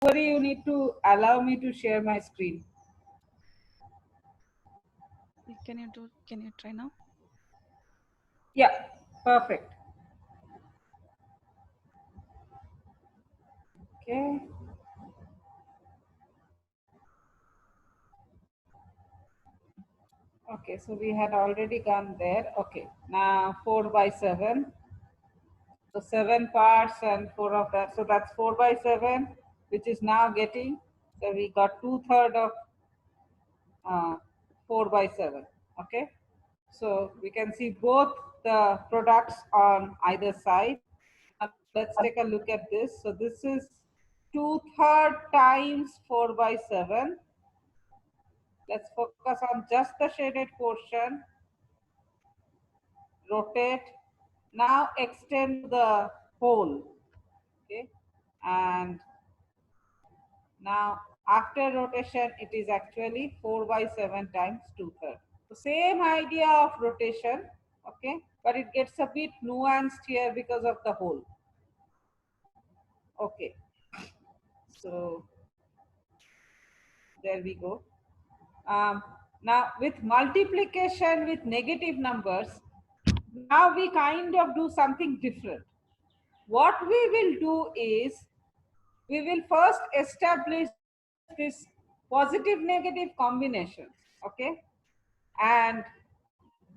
worry, you need to allow me to share my screen. Can you try now? Yeah, perfect. Okay. Okay, so we had already gone there. Okay, now 4 by 7. So 7 parts and 4 of that. So that's 4 by 7, which is now getting. So we got 2/3 of uh, 4 by 7. Okay. So we can see both the products on either side. Now let's take a look at this. So this is 2/3 times 4 by 7. Let's focus on just the shaded portion. Rotate. Now extend the whole. Okay. And now after rotation, it is actually 4 by 7 times 2/3. So same idea of rotation, okay, but it gets a bit nuanced here because of the hole. Okay, so there we go. Now with multiplication with negative numbers, now we kind of do something different. What we will do is we will first establish this positive negative combinations, okay, and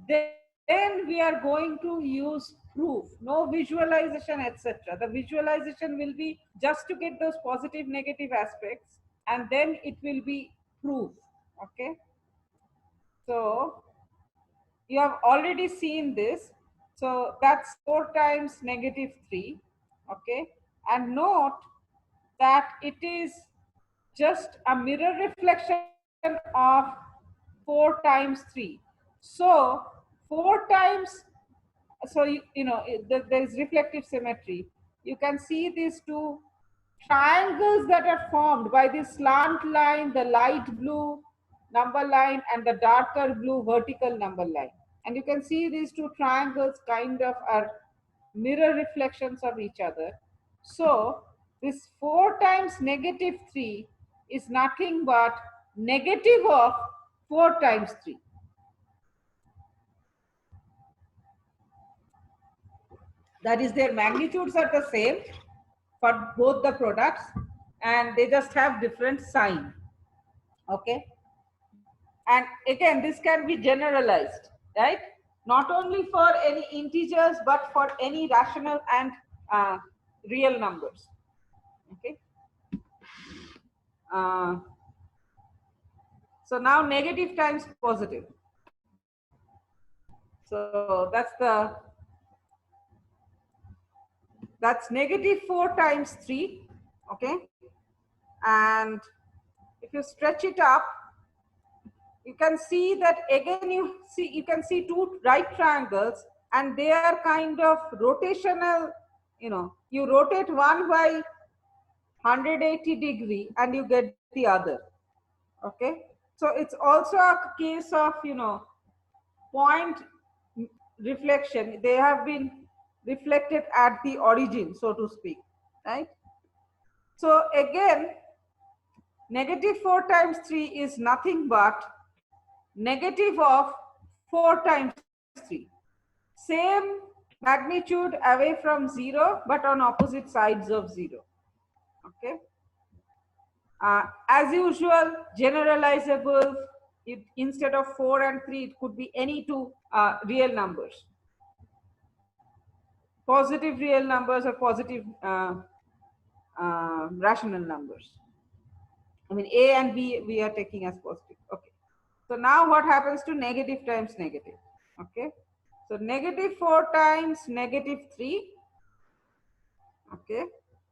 then we are going to use proof, no visualization, etc. The visualization will be just to get those positive negative aspects, and then it will be proof. Okay, so you have already seen this. So that's 4 times negative 3. Okay, and note that it is just a mirror reflection of 4 times 3. So 4 times, so there is reflective symmetry. You can see these two triangles that are formed by this slant line, the light blue number line, and the darker blue vertical number line. And you can see these two triangles kind of are mirror reflections of each other. So this 4 times negative 3 is nothing but negative of 4 times 3. That is, their magnitudes are the same for both the products, and they just have different sign. Okay, and again this can be generalized, right, not only for any integers but for any rational and uh, real numbers. Okay, uh, so now negative times positive, so that's negative 4 times 3. Okay, and if you stretch it up, you can see that again you can see two right triangles, and they are kind of rotational. You rotate one by 180 degree and you get the other. Okay, so it's also a case of point reflection. They have been reflected at the origin, so to speak, right? So again, negative 4 times 3 is nothing but negative of 4 times 3. Same magnitude away from 0, but on opposite sides of 0. Okay. As usual, generalizable. Instead of 4 and 3, it could be any two real numbers. Positive real numbers or positive rational numbers. I mean, A and B we are taking as positive. Okay. So now what happens to negative times negative? Okay. So negative 4 times negative 3. Okay.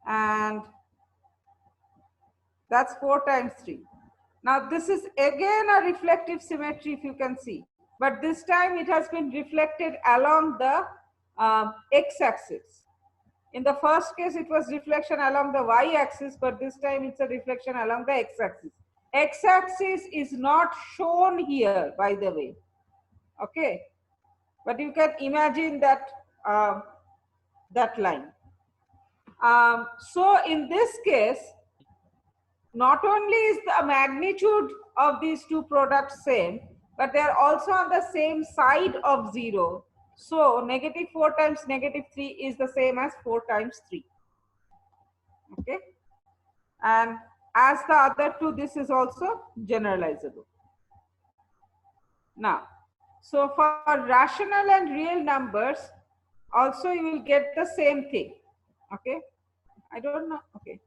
And that's 4 times 3. Now this is again a reflective symmetry, if you can see. But this time it has been reflected along the x-axis. In the first case, it was reflection along the y-axis, but this time it's a reflection along the x-axis. X-axis is not shown here, by the way. Okay, but you can imagine that that line. So in this case, not only is the magnitude of these two products same, but they are also on the same side of 0. So negative 4 times negative 3 is the same as 4 times 3. Okay. And as the other two, this is also generalizable. Now, so for rational and real numbers, also you will get the same thing. Okay. I don't know. Okay.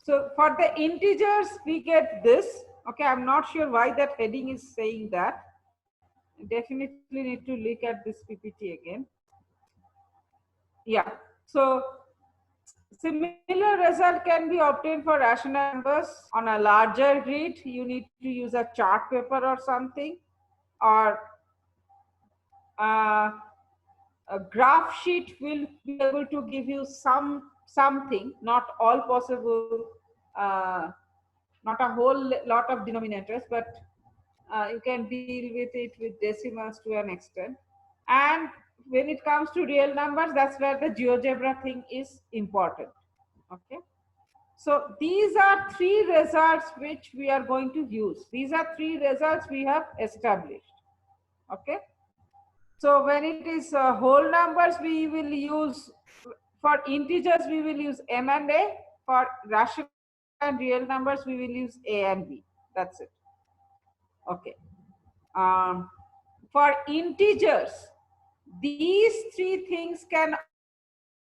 So for the integers, we get this. Okay, I'm not sure why that heading is saying that. I definitely need to look at this PPT again. Yeah. So similar result can be obtained for rational numbers on a larger grid. You need to use a chart paper or something, or a graph sheet will be able to give you something, not all possible, not a whole lot of denominators, but you can deal with it with decimals to an extent. And when it comes to real numbers, that's where the GeoGebra thing is important. Okay. So these are three results which we are going to use. These are three results we have established. Okay. So when it is whole numbers, we will use, for integers, we will use M and A. For rational and real numbers, we will use A and B. That's it. Okay. For integers, these three things can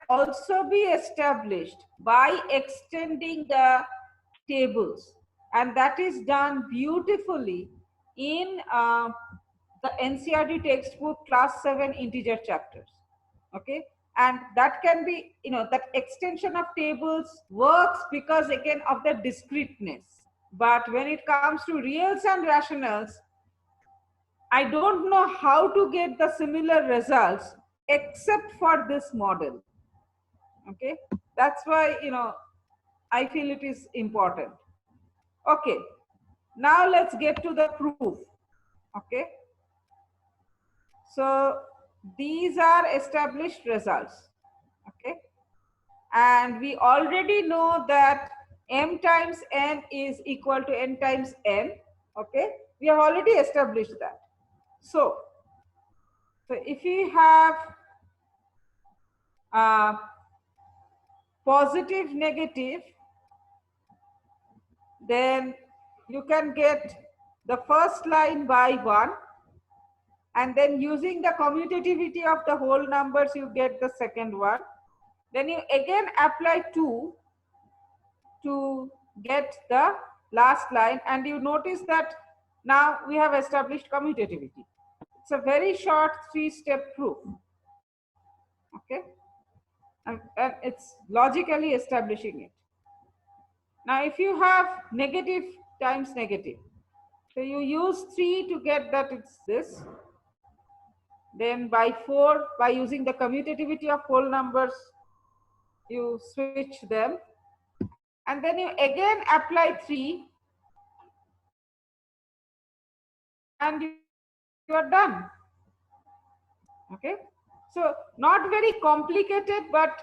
also be established by extending the tables, and that is done beautifully in the NCERT textbook class 7 integer chapters. Okay, and that can be, that extension of tables works because again of the discreteness. But when it comes to reals and rationals, I don't know how to get the similar results except for this model. Okay, that's why, I feel it is important. Okay, now let's get to the proof. Okay, so these are established results. Okay, and we already know that m times n is equal to n times n. Okay, we have already established that. So if you have positive, negative, then you can get the first line by 1, and then using the commutativity of the whole numbers, you get the second one. Then you again apply 2 to get the last line, and you notice that now we have established commutativity. It's a very short 3-step proof. Okay, and it's logically establishing it. Now if you have negative times negative, so you use 3 to get that it's this. Then by 4, by using the commutativity of whole numbers, you switch them. And then you again apply 3. And you are done. Okay. So not very complicated, but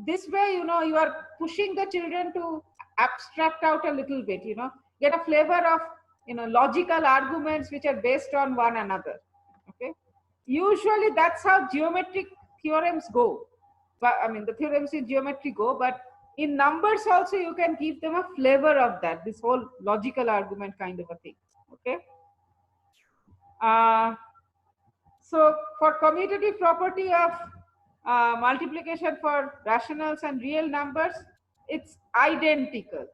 this way, you are pushing the children to abstract out a little bit, get a flavor of, logical arguments which are based on one another. Okay. Usually that's how geometric theorems go. But I mean, the theorems in geometry go, but in numbers also you can give them a flavor of that, this whole logical argument kind of a thing. Okay. So for commutative property of multiplication for rationals and real numbers, it's identical.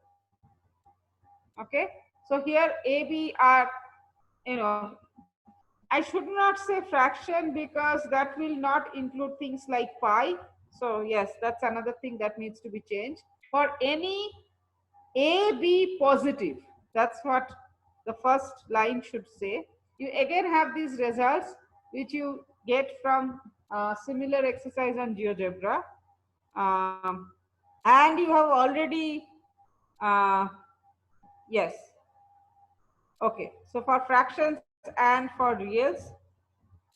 Okay. So here A, B are, I should not say fraction because that will not include things like pi. So yes, that's another thing that needs to be changed. For any A, B positive, that's what the first line should say. You again have these results which you get from similar exercise on GeoGebra. And you have already, yes. Okay, so for fractions and for reals,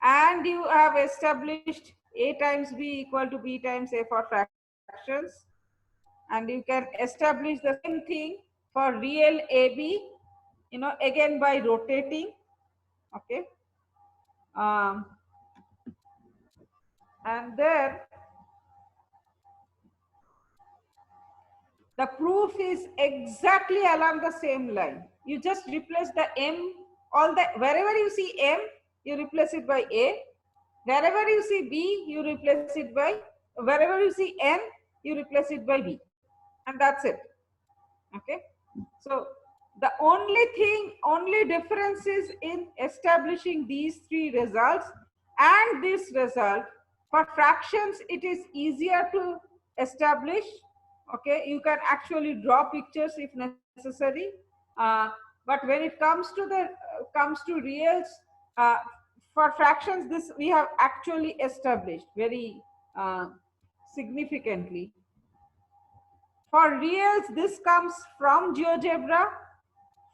and you have established A times B equal to B times A for fractions. fractions, and you can establish the same thing for real AB, again by rotating. Okay. Um, and then the proof is exactly along the same line. You just replace the M, wherever you see M, you replace it by A. Wherever you see B, you replace it by, wherever you see N, you replace it by B. And that's it. Okay. So the only difference is in establishing these three results and this result. For fractions, it is easier to establish. Okay, you can actually draw pictures if necessary. But when it comes to reals, uh, for fractions, this we have actually established very significantly. For reals, this comes from GeoGebra.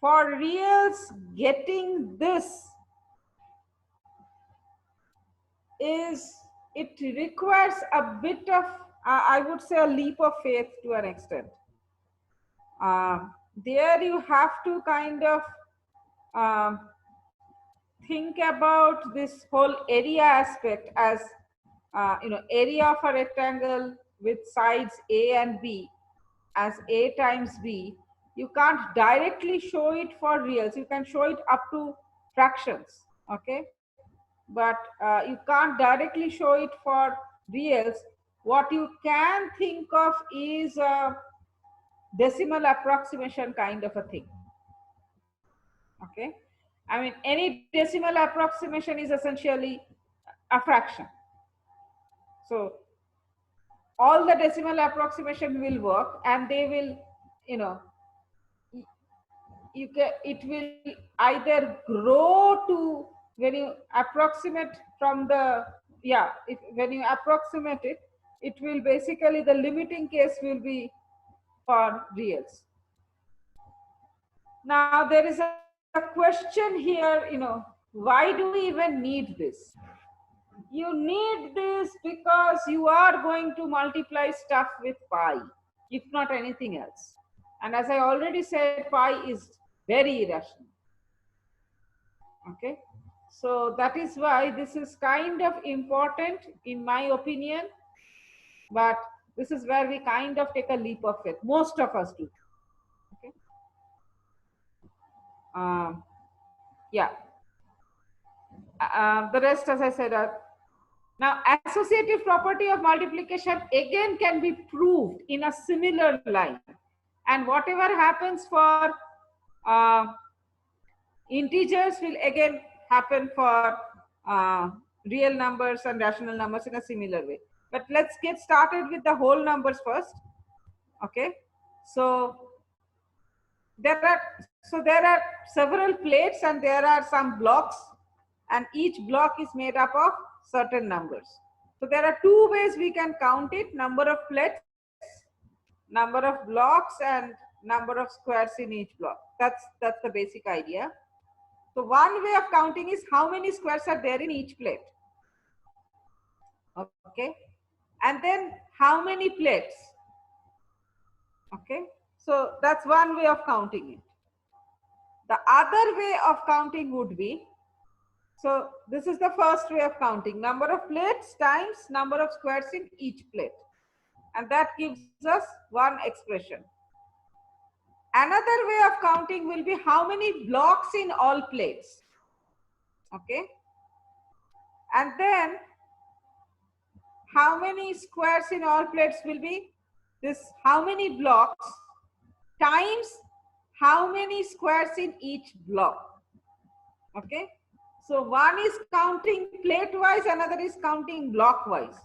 For reals, getting this it requires a bit of, I would say, a leap of faith to an extent. There you have to kind of think about this whole area aspect as, area of a rectangle with sides A and B as A times B. You can't directly show it for reals. You can show it up to fractions, okay? But you can't directly show it for reals. What you can think of is a decimal approximation kind of a thing, okay? I mean, any decimal approximation is essentially a fraction. So all the decimal approximation will work, and they will, it will either grow to, when you approximate from the, when you approximate it, it will basically, the limiting case will be for reals. Now there is a question here, why do we even need this? You need this because you are going to multiply stuff with pi, if not anything else. And as I already said, pi is very irrational. Okay, so that is why this is kind of important in my opinion, but this is where we kind of take a leap of faith. Most of us do. Okay. Yeah. The rest, as I said, now associative property of multiplication again can be proved in a similar line, and whatever happens for integers will again happen for real numbers and rational numbers in a similar way. But let's get started with the whole numbers first. Okay, so there are several plates and there are some blocks, and each block is made up of certain numbers. So there are two ways we can count it: number of plates, number of blocks, and number of squares in each block. That's the basic idea. So one way of counting is how many squares are there in each plate. Okay, and then how many plates. Okay, so that's one way of counting it. The other way of counting would be, so this is the first way of counting: number of plates times number of squares in each plate, and that gives us one expression. Another way of counting will be how many blocks in all plates. Okay, and then how many squares in all plates will be this, how many blocks times how many squares in each block. Okay, so one is counting plate wise, another is counting block wise,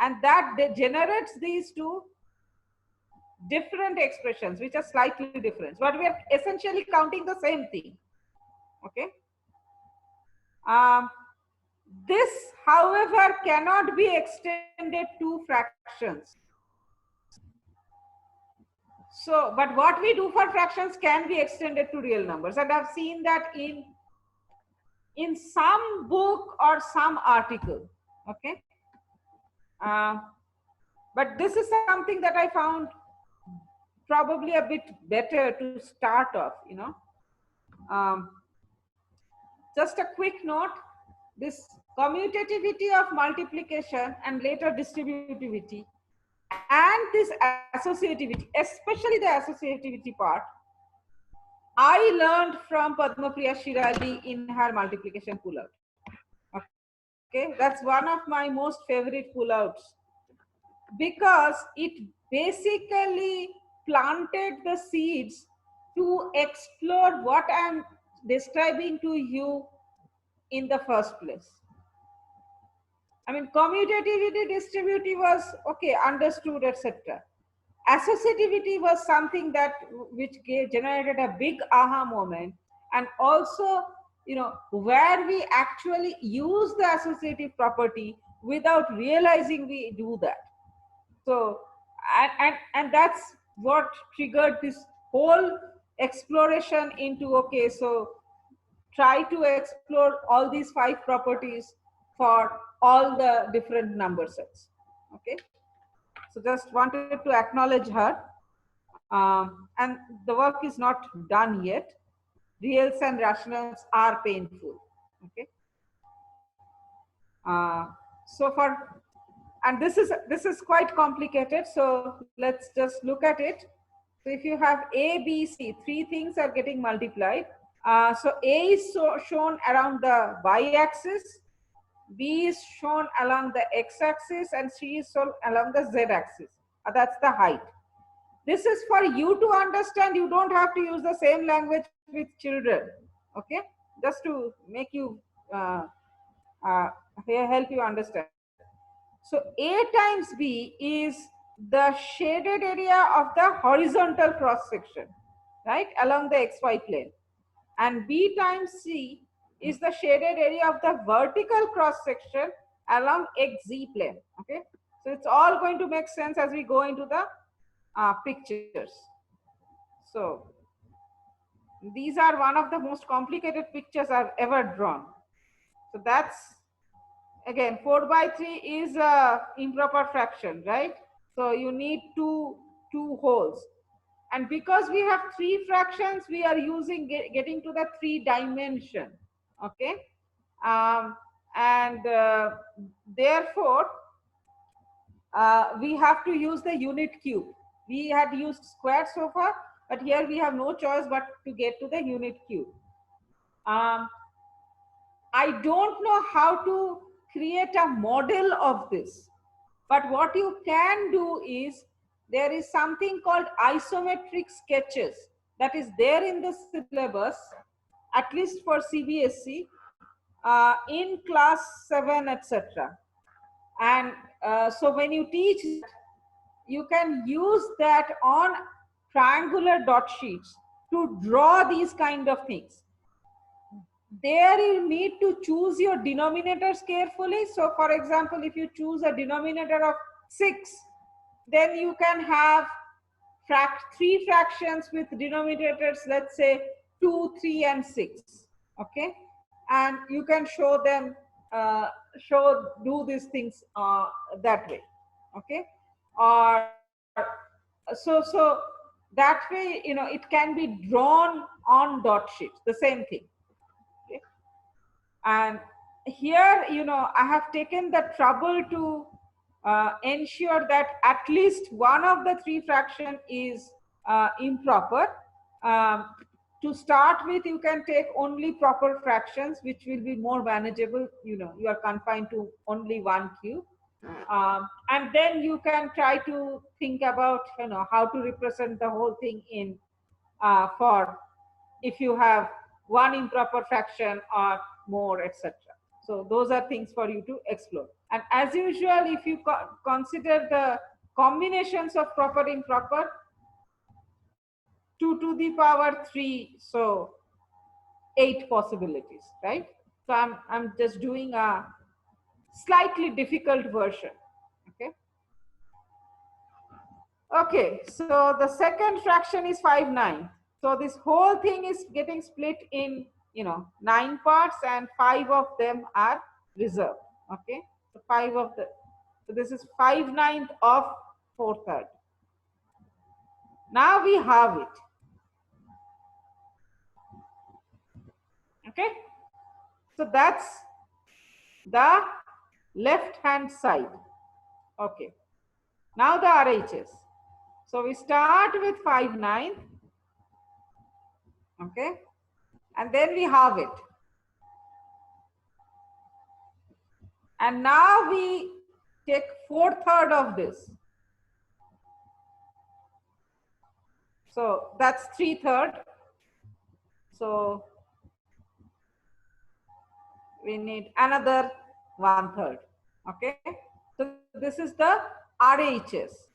and that generates these two different expressions which are slightly different, but we are essentially counting the same thing. Okay, this however cannot be extended to fractions. So, but what we do for fractions can be extended to real numbers, and I've seen that in some book or some article. Okay, But this is something that I found probably a bit better to start off, Um, just a quick note, this commutativity of multiplication and later distributivity and this associativity, especially the associativity part, I learned from Padmapriya Shirali in her multiplication pullout. Okay, that's one of my most favorite pullouts because it basically planted the seeds to explore what I'm describing to you in the first place. I mean, commutativity, distributivity was okay, understood, etc. Associativity was something that which generated a big aha moment, and also, where we actually use the associative property without realizing we do that. So, and that's what triggered this whole exploration into, okay, so try to explore all these 5 properties for all the different number sets. Okay, so just wanted to acknowledge her. And the work is not done yet. Reals and rationals are painful. Okay. So for, and this is quite complicated. So let's just look at it. So if you have A, B, C, 3 things are getting multiplied. So A is shown around the y-axis, B is shown along the x-axis, and C is shown along the z-axis. That's the height. This is for you to understand. You don't have to use the same language with children. Okay, just to make you uh, help you understand. So A times B is the shaded area of the horizontal cross section, right, along the xy plane, and B times C is the shaded area of the vertical cross section along xz plane. Okay, so it's all going to make sense as we go into the pictures. So these are one of the most complicated pictures I've ever drawn. So that's, again, 4/3 is a improper fraction, right? So you need two wholes. And because we have 3 fractions, we are using getting to the 3 dimension. Okay. And therefore, we have to use the unit cube. We had used square so far, but here we have no choice but to get to the unit cube. I don't know how to create a model of this, but what you can do is, there is something called isometric sketches that is there in the syllabus, at least for CBSE, in class 7, etc. And so when you teach, you can use that on triangular dot sheets to draw these kind of things. There you need to choose your denominators carefully. So for example, if you choose a denominator of 6, then you can have 3 fractions with denominators, let's say 2, 3, and 6. Okay, and you can show them, do these things that way. Okay, or so that way, it can be drawn on dot sheets, the same thing. Okay, and here, I have taken the trouble to ensure that at least one of the 3 fraction is improper. To start with, you can take only proper fractions, which will be more manageable. You are confined to only 1 cube. And then you can try to think about, how to represent the whole thing in for if you have 1 improper fraction or more, etc. So those are things for you to explore. And as usual, if you consider the combinations of proper improper, 2 to the power 3, so 8 possibilities, right? So I'm just doing a slightly difficult version. Okay. Okay, so the second fraction is 5/9. So this whole thing is getting split in, 9 parts, and 5 of them are reserved. Okay, so 5 of the, so this is 5/9 of 4/3. Now we have it. Okay, so that's the left hand side. Okay, now the RHS. So we start with 5/9. Okay, and then we have it. And now we take 4/3 of this. So that's 3/3. So we need another 1/3. Okay, so this is the RHS.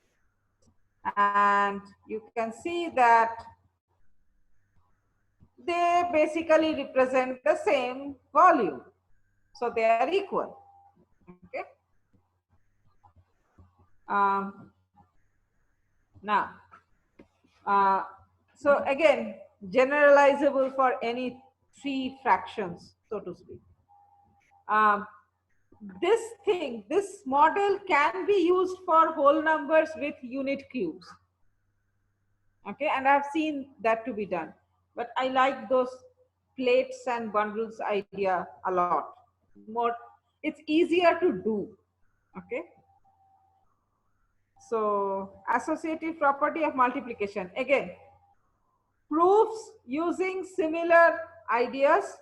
And you can see that they basically represent the same volume. So they are equal. Okay. Now, so again, generalizable for any three fractions, so to speak. This model can be used for whole numbers with unit cubes. Okay, and I've seen that to be done. But I like those plates and bundles idea a lot. More, it's easier to do. Okay. So associative property of multiplication. Again, proofs using similar ideas.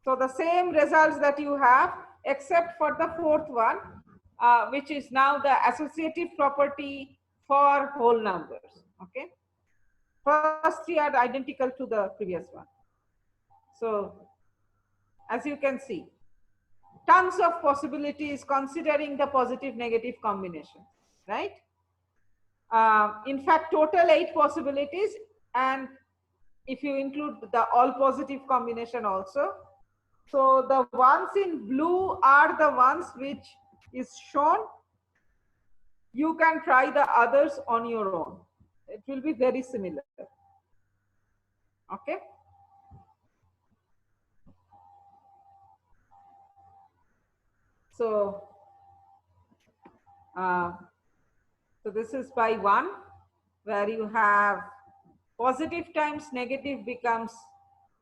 So the same results that you have, except for the fourth one, which is now the associative property for whole numbers. Okay. First three are identical to the previous one. So as you can see, tons of possibilities considering the positive negative combination, right? In fact, total 8 possibilities, and if you include the all positive combination also. So the ones in blue are the ones which is shown. You can try the others on your own. It will be very similar. Okay. So, so this is by 1, where you have positive times negative becomes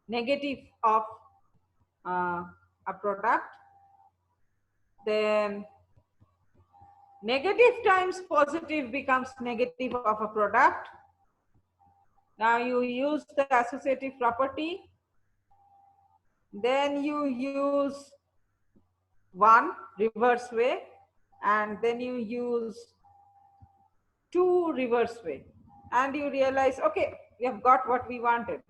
negative of a product. Then negative times positive becomes negative of a product. Now you use the associative property. Then you use 1 reverse way, and then you use 2 reverse way, and you realize, okay, we have got what we wanted.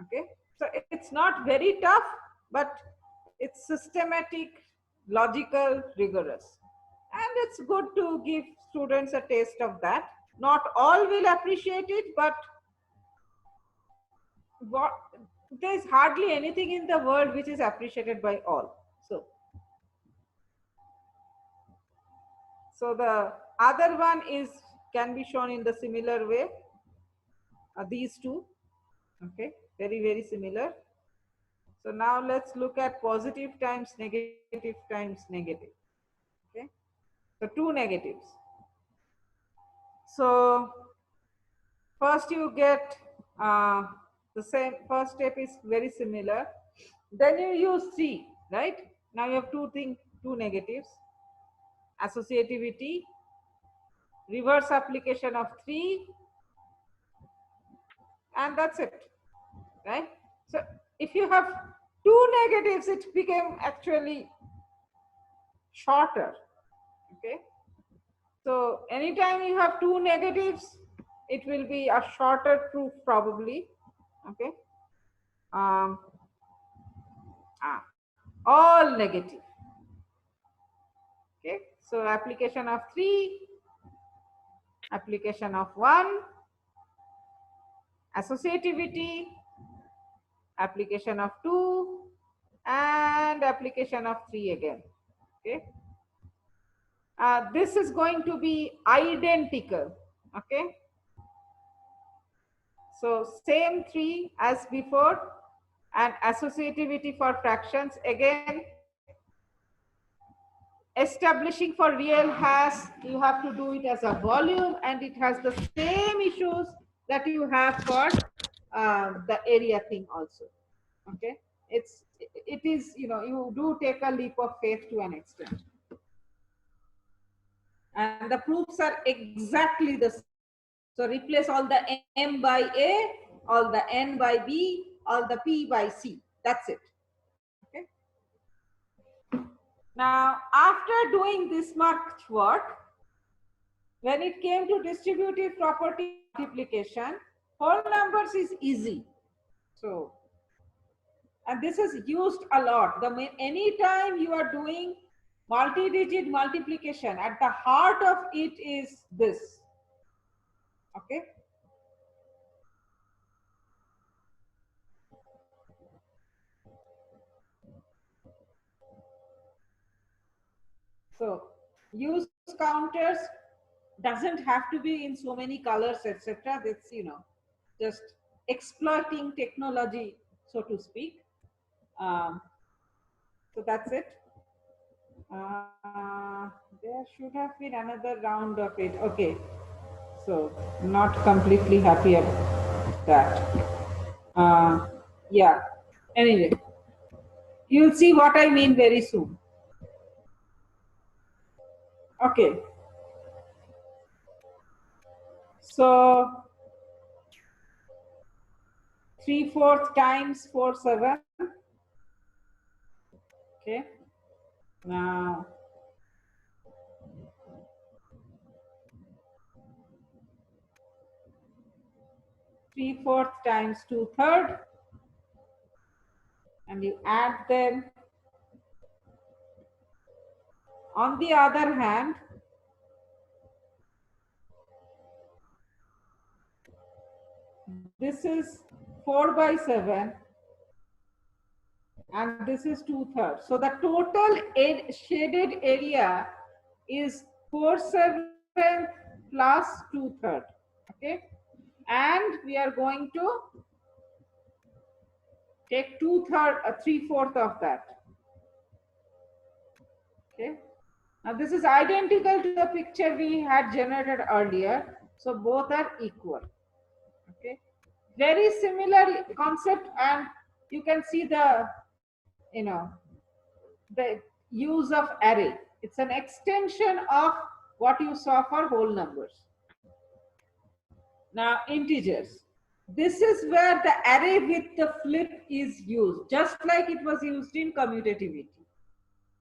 Okay, so it's not very tough, but it's systematic, logical, rigorous, and it's good to give students a taste of that. Not all will appreciate it, but there's hardly anything in the world which is appreciated by all. So the other one can be shown in the similar way. These two, okay, very similar. So now let's look at positive times negative. Okay, so 2 negatives. So first you get the same. First step is very similar. Then you use 3, right? Now you have two negatives. Associativity, reverse application of 3, and that's it, right? So if you have 2 negatives, it became actually shorter. Okay, so anytime you have 2 negatives, it will be a shorter proof probably. Okay, all negative. Okay, so application of 3, application of 1, associativity, application of 2, and application of 3 again. Okay, this is going to be identical. Okay, so same 3 as before, and associativity for fractions again establishing for real has, you have to do it as a volume, and it has the same issues that you have for the area thing also. Okay, it is, you do take a leap of faith to an extent, and the proofs are exactly the same. So replace all the m by a, all the n by b, all the p by c. That's it. Okay. Now, after doing this much work, when it came to distributive property multiplication, whole numbers is easy. So, and this is used a lot. Anytime you are doing multi-digit multiplication, at the heart of it is this. Okay. So, use counters, doesn't have to be in so many colors, etc. That's, just exploiting technology, so to speak. So that's it. There should have been another round of it. Okay, so not completely happy about that. Yeah. Anyway, you'll see what I mean very soon. Okay. So 3/4 times 4/7. Okay. Now 3/4 times 2/3, and you add them. On the other hand, this is 4/7, and this is 2/3. So the total shaded area is 4/7 plus 2/3. Okay, and we are going to take 3/4 of that. Okay, now this is identical to the picture we had generated earlier, so both are equal. Okay, very similar concept, and you can see the the use of array. It's an extension of what you saw for whole numbers. Now integers. This is where the array with the flip is used, just like it was used in commutativity.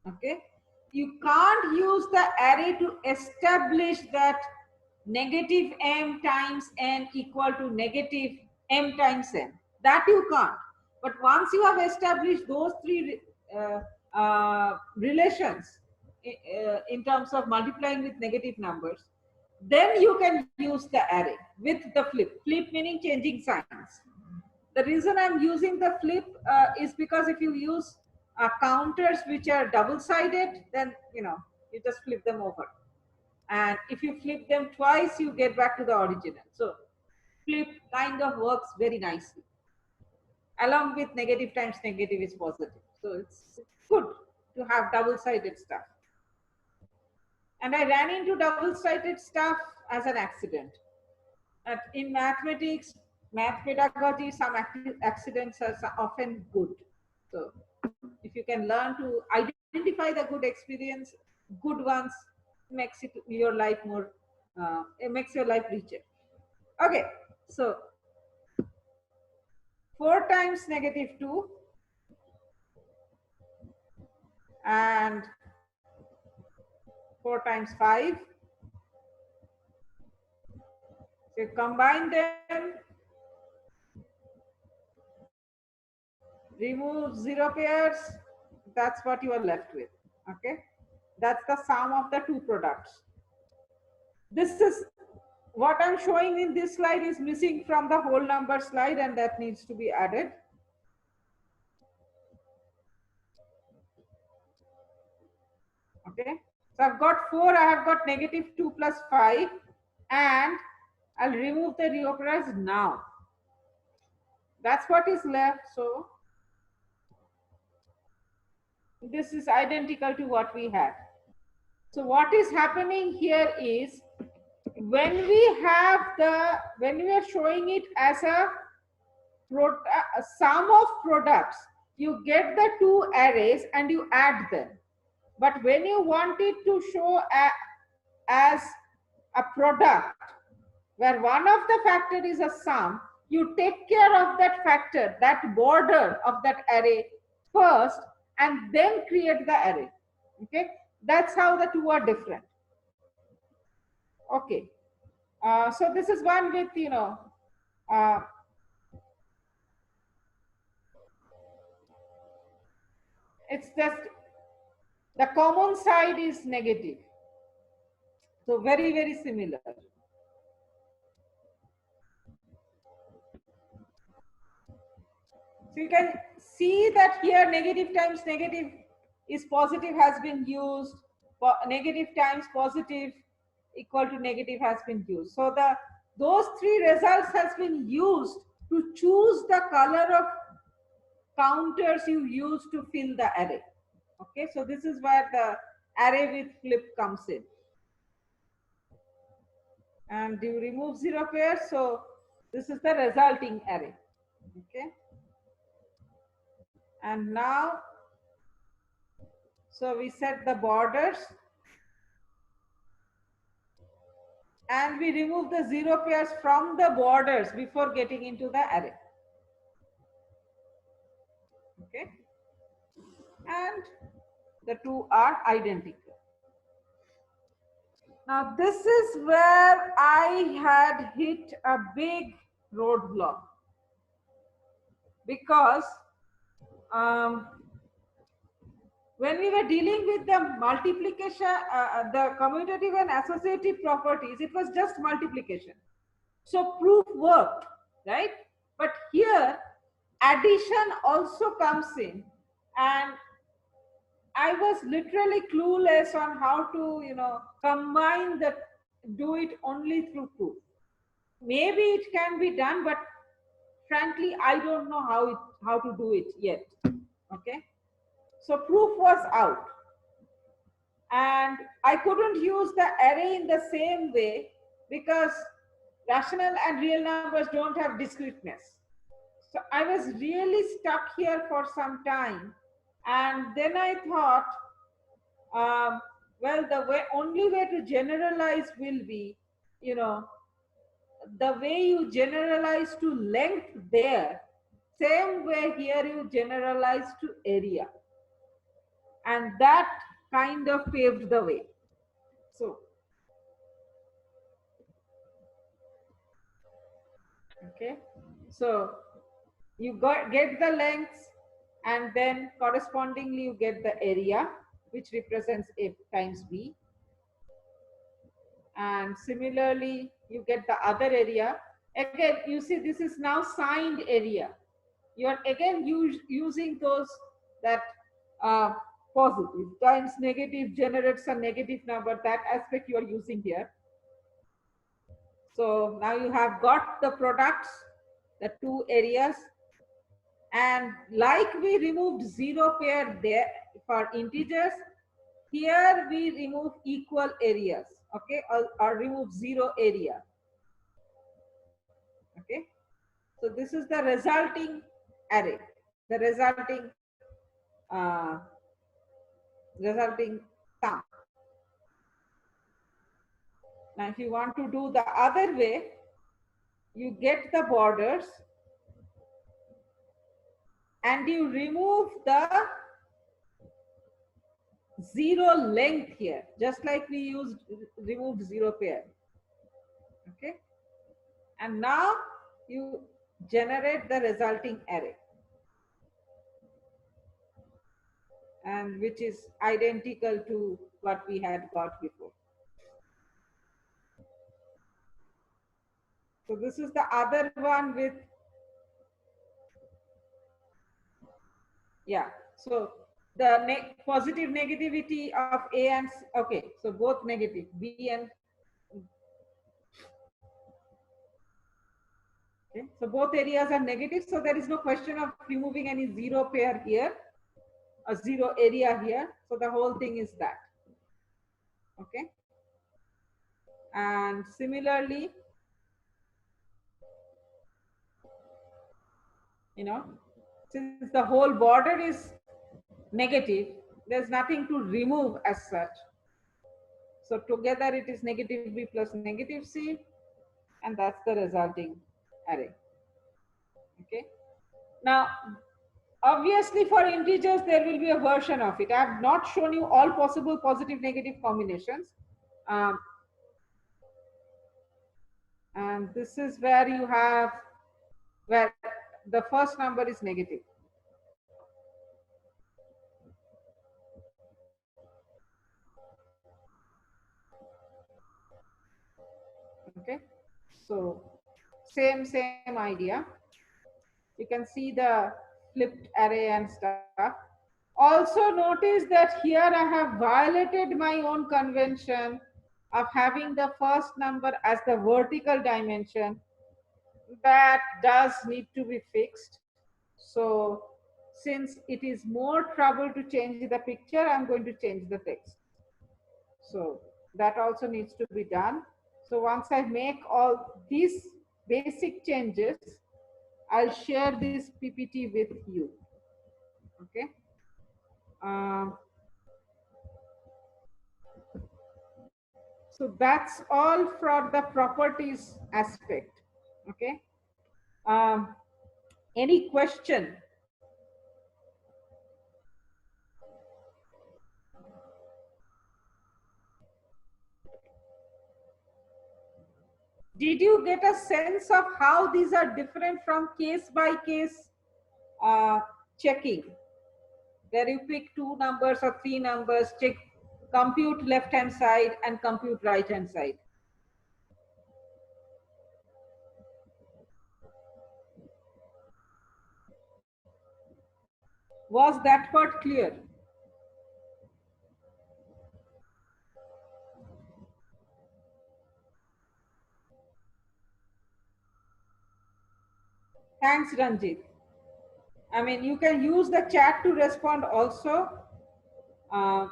Okay, you can't use the array to establish that negative m times n equal to negative m times n. That you can't. But once you have established those three relations in terms of multiplying with negative numbers, then you can use the array with the flip. Flip meaning changing signs. The reason I'm using the flip is because if you use counters which are double-sided, then you just flip them over. And if you flip them twice, you get back to the original. So flip kind of works very nicely. Along with negative times negative is positive. So it's good to have double-sided stuff. And I ran into double-sided stuff as an accident. In mathematics, math pedagogy, some accidents are often good. So if you can learn to identify the good experience, good ones, makes it your life more, it makes your life richer. Okay, so 4 times -2 and 4 times 5. So you combine them, remove 0 pairs, that's what you are left with. Okay, that's the sum of the two products. This is what I'm showing in this slide is missing from the whole number slide, and that needs to be added. Okay, so I've got 4, I have got -2 plus 5, and I'll remove the reoperas now. That's what is left. So this is identical to what we had. So what is happening here is when we are showing it as a sum of products, you get the two arrays and you add them. But when you want it to show as a product where one of the factor is a sum, you take care of that factor, that border of that array first, and then create the array. Okay, that's how the two are different. Okay, so this is one with uh, it's just the common side is negative, so very similar. So you can see that here negative times negative is positive has been used, negative times positive equal to negative has been used. So those three results has been used to choose the color of counters you use to fill the array. Okay, so this is where the array with flip comes in. And you remove zero pairs, so this is the resulting array. Okay, and now so we set the borders and we remove the zero pairs from the borders before getting into the array. Okay, and the two are identical. Now this is where I had hit a big roadblock, because when we were dealing with the multiplication, the commutative and associative properties, it was just multiplication. So proof worked, right? But here addition also comes in, and I was literally clueless on how to, combine the, do it only through proof. Maybe it can be done, but frankly, I don't know how to do it yet. Okay. So proof was out. And I couldn't use the array in the same way because rational and real numbers don't have discreteness. So I was really stuck here for some time. And then I thought, well, the only way to generalize will be, the way you generalize to length there, same way here you generalize to area. And that kind of paved the way. So, okay, so you get the lengths, and then correspondingly you get the area, which represents A times B. And similarly, you get the other area. Again, you see this is now signed area. You are again using those that positive times negative generates a negative number. That aspect you are using here. So now you have got the products, the two areas, and like we removed zero pair there for integers, here we remove equal areas, okay, or remove zero area. Okay, so this is the resulting array, the resulting sum. Now if you want to do the other way, you get the borders and you remove the zero length here, just like we removed zero pair. Okay, and now you generate the resulting array, and which is identical to what we had got before. So this is the other one with, yeah, so the positive negativity of A and C, okay, so both negative, B and, okay, so both areas are negative, so there is no question of removing any zero pair here, a zero area here, so the whole thing is that. Okay. And similarly, since the whole border is negative, there's nothing to remove as such. So together it is negative b plus negative c, and that's the resulting array. Okay. Now, obviously for integers, there will be a version of it. I have not shown you all possible positive negative combinations. Um, and this is where you have, where the first number is negative. Okay. So same idea. You can see the flipped array and stuff. Also notice that here I have violated my own convention of having the first number as the vertical dimension. That does need to be fixed. So since it is more trouble to change the picture, I'm going to change the text. So that also needs to be done. So once I make all these basic changes, I'll share this PPT with you. Okay. So that's all for the properties aspect. Okay. Um, any question? Did you get a sense of how these are different from case by case checking? There you pick 2 numbers or 3 numbers, check, compute left hand side and compute right hand side. Was that part clear? Thanks, Ranjit. I mean, you can use the chat to respond also. Uh,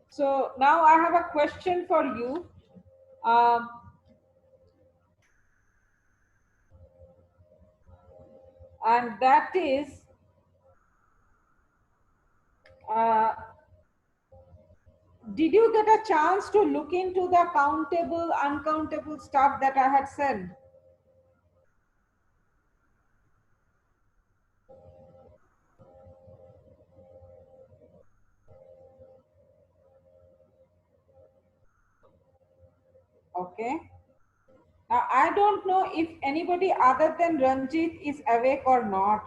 so now I have a question for you. Um, and that is, uh, did you get a chance to look into the countable, uncountable stuff that I had sent? Okay. Now, I don't know if anybody other than Ranjit is awake or not,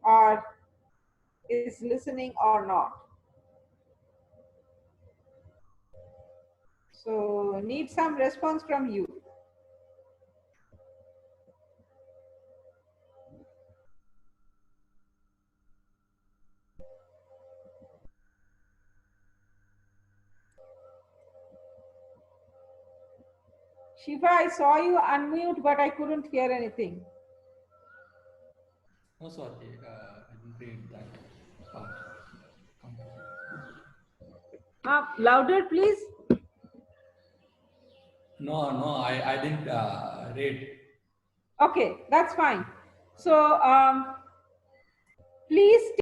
or is listening or not. So, need some response from you. Shiva, I saw you unmute, but I couldn't hear anything. No, Swati, I didn't read that part. Louder, please. No, I didn't read. Okay, that's fine. So, please